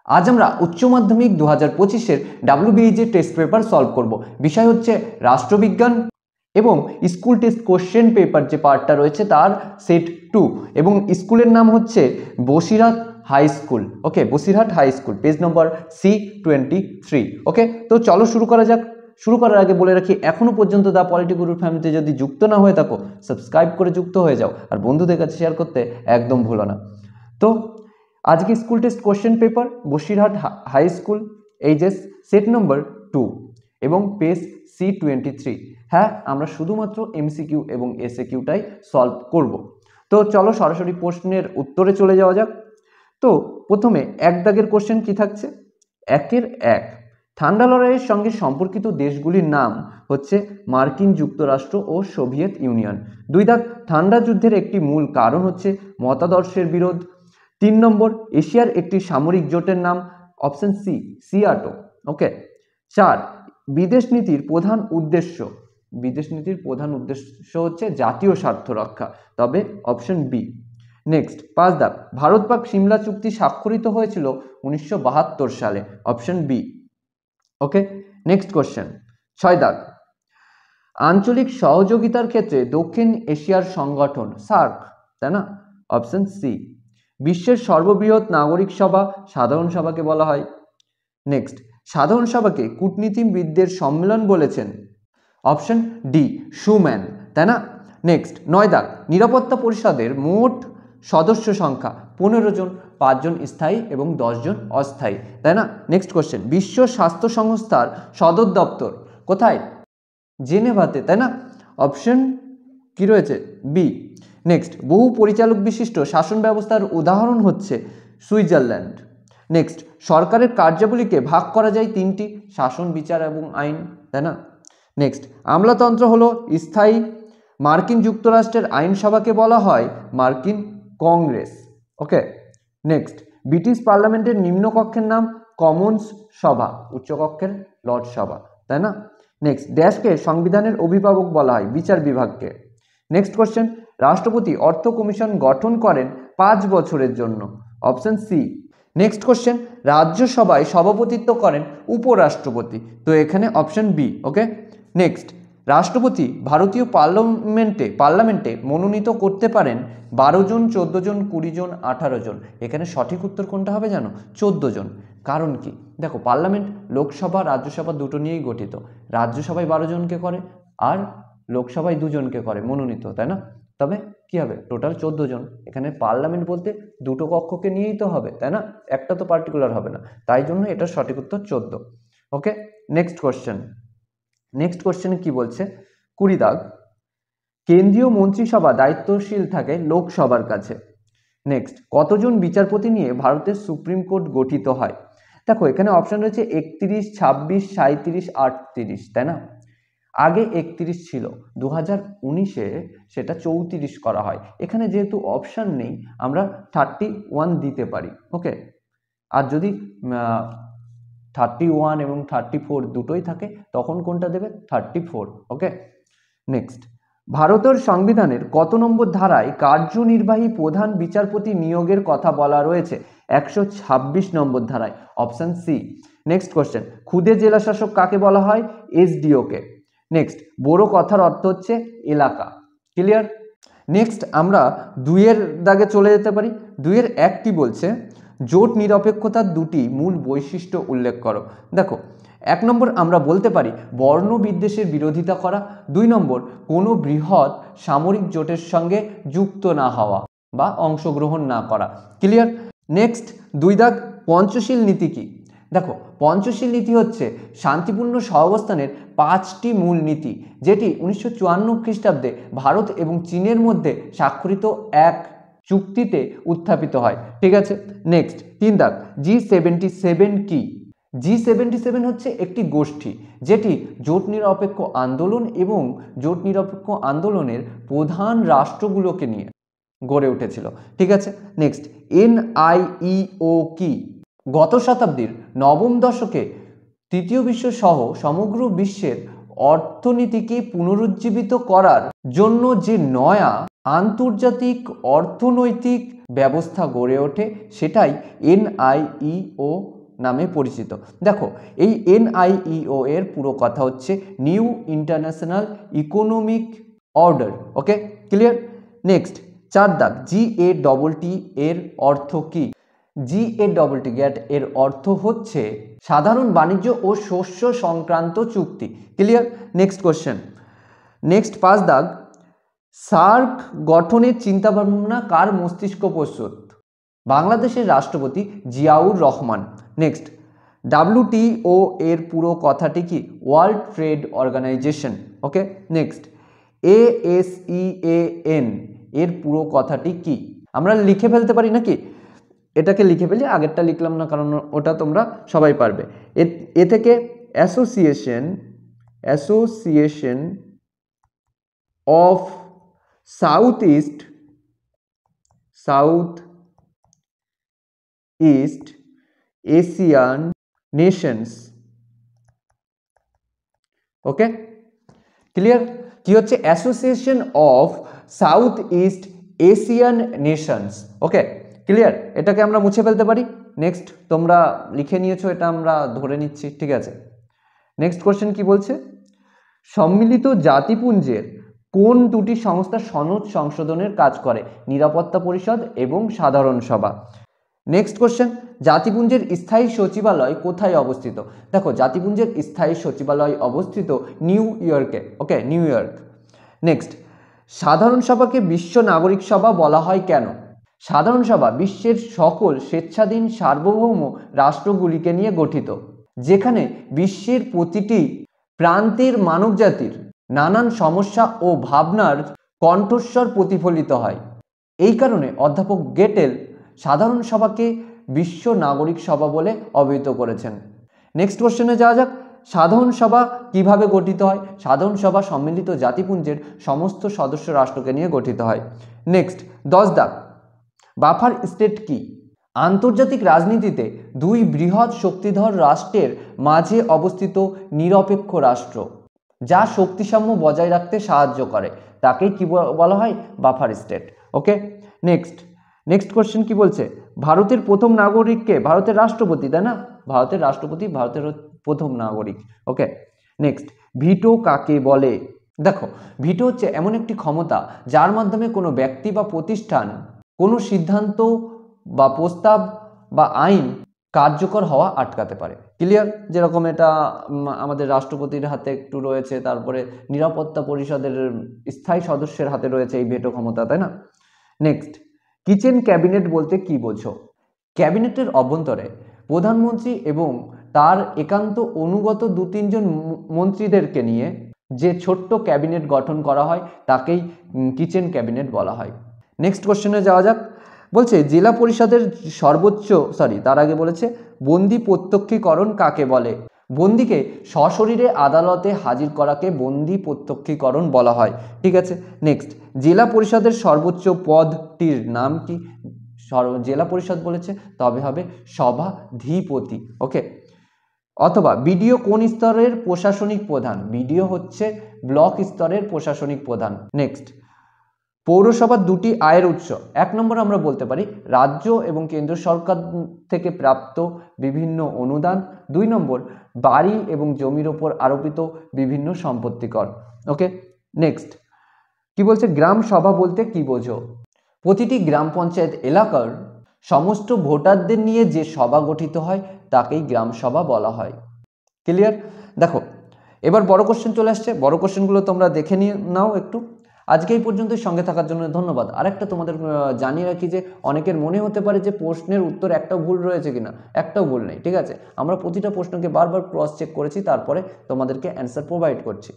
আজ আমরা উচ্চ মাধ্যমিক 2025-এর WBEG টেস্ট পেপার সলভ করব। বিষয় হচ্ছে রাষ্ট্রবিজ্ঞান এবং স্কুল টেস্ট কোশ্চেন পেপার যে পার্টটা রয়েছে তার সেট 2 এবং স্কুলের নাম হচ্ছে Basirhat high school. Okay, Basirhat high school, page number C23। Okay, তো চলো শুরু করা যাক। শুরু করার আগে বলে রাখি, এখনো পর্যন্ত দা পলিটি গুরুর ফ্যামিলিতে যদি যুক্ত না হয়ে থাকো সাবস্ক্রাইব করে যুক্ত হয়ে যাও, আর বন্ধুদের কাছে শেয়ার করতে একদম ভুলো না। তো আজকে school test question paper Basirhat high school, HS set number 2 এবং পেজ C23। হ্যাঁ, আমরা শুধুমাত্র MCQ এবং SAQটাই সলভ করব। তো চলো সরাসরি প্রশ্নের উত্তরে চলে যাওয়া যাক। তো প্রথমে এক দাগের কোশ্চেন কি থাকছে? 1 ঠান্ডা লড়াইয়ের সঙ্গে সম্পর্কিত দেশগুলির নাম হচ্ছে মার্কিন যুক্তরাষ্ট্র ও সোভিয়েত ইউনিয়ন। 2 দাগ, ঠান্ডা যুদ্ধের একটি মূল কারণ হচ্ছে মতাদর্শের বিরোধ। 3 নম্বর, এশিয়ার একটি সামরিক জোটের নাম, অপশন সি সিয়াটো। ওকে। 4, বিদেশ নীতির প্রধান উদ্দেশ্য হচ্ছে জাতীয় স্বার্থ রক্ষা, তবে অপশন বি। নেক্সট 5 দাগ, ভারত পাক সিমলা চুক্তি স্বাক্ষরিত হয়েছিল 1972 সালে, অপশন বি। ওকে, নেক্সট কোশ্চেন 6 দাগ, আঞ্চলিক সহযোগিতার ক্ষেত্রে দক্ষিণ এশিয়ার সংগঠন সার্ক, তাই না? Option C. বিশ্বের সর্ববৃহৎ নাগরিক সভা সাধারণ সভাকে বলা হয়। নেক্সট, সাধারণ সভাকে কূটনীতিবিদদের সম্মেলন বলেছেন, অপশন ডি শুম্যান, তাই না? নেক্সট 9 দাগ, নিরাপত্তা পরিষদের মোট সদস্য সংখ্যা 15 জন, 5 জন স্থায়ী এবং 10 জন অস্থায়ী, তাই না? নেক্সট কোশ্চেন, বিশ্ব স্বাস্থ্য সংস্থার সদর দপ্তর কোথায়? জেনেভাতে, তাই না? অপশন কি রয়েছে? বি। নেক্সট, বহু পরিচালক বিশিষ্ট শাসন ব্যবস্থার উদাহরণ হচ্ছে সুইজারল্যান্ড। নেক্সট, সরকারের কার্যাবলীকে ভাগ করা যায় 3টি, শাসন, বিচার এবং আইন, তাই না? নেক্সট, আমলাতন্ত্র হলো স্থায়ী। মার্কিন যুক্তরাষ্ট্রের আইনসভাকে বলা হয় মার্কিন কংগ্রেস। ওকে। নেক্সট, ব্রিটিশ পার্লামেন্টের নিম্নকক্ষের নাম কমন্স সভা, উচ্চকক্ষের লর্ড সভা, তাই না? নেক্সট, ড্যাশকে সংবিধানের অভিভাবক বলা হয়, বিচার বিভাগকে। নেক্সট কোশ্চেন, রাষ্ট্রপতি অর্থ কমিশন গঠন করেন 5 বছরের জন্য, অপশন সি। নেক্সট কোশ্চেন, রাজ্যসভায় সভাপতিত্ব করেন উপরাষ্ট্রপতি, তো এখানে অপশন বি। ওকে। নেক্সট, রাষ্ট্রপতি ভারতীয় পার্লামেন্টে মনোনীত করতে পারেন 12 জন, 14 জন, 20 জন, 18 জন। এখানে সঠিক উত্তর কোনটা হবে জানো? 14 জন। কারণ কি? দেখো, পার্লামেন্ট লোকসভা রাজ্যসভা দুটো নিয়েই গঠিত। রাজ্যসভায় 12 জনকে করে আর লোকসভায় 2 জনকে করে মনোনীত, তাই না? তবে কি হবে? টোটাল 14 জন। এখানে পার্লামেন্ট বলতে দুটো কক্ষকে নিয়েই তো হবে, তাই না? একটা তো পার্টিকুলার হবে না, তাই জন্য এটার সঠিক উত্তর 14। ওকে। নেক্সট কোশ্চেনে কি বলছে? 20 দাগ, কেন্দ্রীয় মন্ত্রিসভা দায়িত্বশীল থাকে লোকসভার কাছে। নেক্সট, কতজন বিচারপতি নিয়ে ভারতের সুপ্রিম কোর্ট গঠিত হয়? দেখো, এখানে অপশন রয়েছে 31, 26, 37, 38, তাই না? আগে 31 ছিল, 2019-এ সেটা 34 করা হয়। এখানে যেহেতু অপশন নেই, আমরা 31 দিতে পারি। ওকে। আর যদি 31 এবং 34 দুটোই থাকে তখন কোনটা দেবে? 34। ওকে। নেক্সট, ভারতের সংবিধানের কত নম্বর ধারায় কার্যনির্বাহী প্রধান বিচারপতি নিয়োগের কথা বলা রয়েছে? 126 নম্বর ধারায়, অপশন সি। নেক্সট কোশ্চেন, খুদে জেলা শাসক কাকে বলা হয়? SDO কে। নেক্সট, বড় কথার অর্থ হচ্ছে এলাকা। ক্লিয়ার? নেক্সট আমরা 2 দাগে চলে যেতে পারি। 2 একটি বলছে, জোট নিরপেক্ষতার 2টি মূল বৈশিষ্ট্য উল্লেখ করো। দেখো, 1 নম্বর আমরা বলতে পারি বর্ণ বিদ্বেষের বিরোধিতা করা। 2 নম্বর, কোনো বৃহৎ সামরিক জোটের সঙ্গে যুক্ত না হওয়া বা অংশগ্রহণ না করা। ক্লিয়ার? নেক্সট 2 দাগ, পঞ্চশীল নীতি কি? দেখো, পঞ্চশীল নীতি হচ্ছে শান্তিপূর্ণ সহাবস্থানের 5টি মূল নীতি, যেটি 1954 খ্রিস্টাব্দে ভারত এবং চীনের মধ্যে স্বাক্ষরিত এক চুক্তিতে উত্থাপিত হয়। ঠিক আছে। নেক্সট 3 দাগ, G77 কি? G77 হচ্ছে একটি গোষ্ঠী যেটি জোট নিরপেক্ষ আন্দোলন এবং জোট নিরপেক্ষ আন্দোলনের প্রধান রাষ্ট্রগুলোকে নিয়ে গড়ে উঠেছিল। ঠিক আছে। নেক্সট, NIEO কি? গত শতাব্দীর 9ম দশকে তৃতীয় বিশ্ব সহ সমগ্র বিশ্বের অর্থনীতিকে পুনরুজ্জীবিত করার জন্য যে নয়া আন্তর্জাতিক অর্থনৈতিক ব্যবস্থা গড়ে ওঠে সেটাই NIEO নামে পরিচিত। দেখো এই NIEO এর পুরো কথা হচ্ছে নিউ ইন্টারন্যাশনাল ইকোনমিক অর্ডার। ওকে, ক্লিয়ার? নেক্সট 4 দাগ, GATT এর অর্থ কি? GATT এর অর্থ হচ্ছে সাধারণ বাণিজ্য ও শস্য সংক্রান্ত চুক্তি। ক্লিয়ার? Next question. নেক্সট 5 দাগ, সার্ক গঠনের চিন্তাভাবনা কার মস্তিষ্ক প্রস্তুত? বাংলাদেশের রাষ্ট্রপতি জিয়াউর রহমান। নেক্সট, WTO এর পুরো কথাটি কি? World trade organization. Okay, next, ASEAN এর পুরো কথাটি কি? আমরা লিখে ফেলতে পারি নাকি? এটাকে লিখে ফেলি, আগেরটা লিখলাম না কারণ ওটা তোমরা সবাই পারবে। এ থেকে association of south east Asian Nations. Okay, clear? কি হচ্ছে? Association of south east Asian Nations. Okay, clear? এটাকে আমরা মুছে ফেলতে পারি। নেক্সট, তোমরা লিখে নিয়েছো, এটা আমরা ধরে নিচ্ছি, ঠিক আছে। নেক্সট কোশ্চেন কি বলছে? সম্মিলিত জাতিপুঞ্জের কোন দুটি সংস্থা সনদ সংশোধনের কাজ করে? নিরাপত্তা পরিষদ এবং সাধারণ সভা। নেক্সট কোশ্চেন, জাতিপুঞ্জের স্থায়ী সচিবালয় কোথায় অবস্থিত? দেখো জাতিপুঞ্জের স্থায়ী সচিবালয় অবস্থিত নিউ ইয়র্কে। ওকে, নিউ ইয়র্ক। নেক্সট, সাধারণ সভাকে বিশ্ব নাগরিক সভা বলা হয় কেন? সাধারণ সভা বিশ্বের সকল স্বেচ্ছাধীন সার্বভৌম রাষ্ট্রগুলিকে নিয়ে গঠিত, যেখানে বিশ্বের প্রতিটি প্রান্তের মানবজাতির নানান সমস্যা ও ভাবনার কণ্ঠস্বর প্রতিফলিত হয়। এই কারণে অধ্যাপক গেটেল সাধারণ সভাকে বিশ্ব নাগরিক সভা বলে অভিহিত করেছেন। নেক্সট কোশ্চেনে যাওয়া যাক। সাধারণ সভা কিভাবে গঠিত হয়? সাধারণ সভা সম্মিলিত জাতিপুঞ্জের সমস্ত সদস্য রাষ্ট্রকে নিয়ে গঠিত হয়। নেক্সট 10 দাগ, বাফার স্টেট কি? আন্তর্জাতিক রাজনীতিতে দুই বৃহৎ শক্তিধর রাষ্ট্রের মাঝে অবস্থিত নিরপেক্ষ রাষ্ট্র যা শক্তিসাম্য বজায় রাখতে সাহায্য করে, তাকেই কি বলা হয়? Buffer state. Okay, next question কি বলছে? ভারতের প্রথম নাগরিককে? ভারতের রাষ্ট্রপতি, তাই না? ভারতের রাষ্ট্রপতি ভারতের প্রথম নাগরিক। ওকে, নেক্সট, ভিটো কাকে বলে? দেখো ভিটো হচ্ছে এমন একটি ক্ষমতা যার মাধ্যমে কোনো ব্যক্তি বা প্রতিষ্ঠান কোনো সিদ্ধান্ত বা প্রস্তাব বা আইন কার্যকর হওয়া আটকাতে পারে। ক্লিয়ার? যেরকম এটা আমাদের রাষ্ট্রপতির হাতে একটু রয়েছে, তারপরে নিরাপত্তা পরিষদের স্থায়ী সদস্যের হাতে রয়েছে এই ভেটো ক্ষমতা, তাই না? নেক্সট, কিচেন ক্যাবিনেট বলতে কি বোঝো? ক্যাবিনেটের অভ্যন্তরে প্রধানমন্ত্রী এবং তার একান্ত অনুগত 2-3 জন মন্ত্রীদেরকে নিয়ে যে ছোট্ট ক্যাবিনেট গঠন করা হয় তাকেই কিচেন ক্যাবিনেট বলা হয়। নেক্সট কোশ্চেনে যাওয়া যাক। বলছে জেলা পরিষদের তার আগে বলেছে বন্দি প্রত্যক্ষীকরণ কাকে বলে? বন্দিকে সশরীরে আদালতে হাজির করাকে বন্দি প্রত্যক্ষীকরণ বলা হয়। ঠিক আছে, নেক্সট, জেলা পরিষদের সর্বোচ্চ পদটির নাম কি? জেলা পরিষদ বলেছে, তবে হবে সভাধিপতি। ওকে, অথবা বিডিও কোন স্তরের প্রশাসনিক প্রধান? বিডিও হচ্ছে ব্লক স্তরের প্রশাসনিক প্রধান। নেক্সট, পৌরসভার 2টি আয়ের উৎস। 1 নম্বর আমরা বলতে পারি রাজ্য এবং কেন্দ্র সরকার থেকে প্রাপ্ত বিভিন্ন অনুদান। 2 নম্বর বাড়ি এবং জমির উপর আরোপিত বিভিন্ন সম্পত্তি কর। ওকে, নেক্সট কি বলছে? গ্রাম সভা বলতে কি বোঝো? প্রতিটি গ্রাম পঞ্চায়েত এলাকার সমস্ত ভোটারদের নিয়ে যে সভা গঠিত হয় তাকেই গ্রাম সভা বলা হয়। ক্লিয়ার? দেখো এবার বড় কোশ্চেন চলে আসছে, বড় কোশ্চেনগুলো তোমরা দেখে নিয়ে নাও একটু। আজকে এই পর্যন্ত সঙ্গে থাকার জন্য ধন্যবাদ। আরেকটা তোমাদের জানিয়ে রাখি যে অনেকের মনে হতে পারে যে প্রশ্নের উত্তর একটাও ভুল রয়েছে কিনা, একটাও ভুল নেই। ঠিক আছে, আমরা প্রতিটা প্রশ্নকে বারবার ক্রস চেক করেছি, তারপরে তোমাদেরকে অ্যান্সার প্রোভাইড করছি।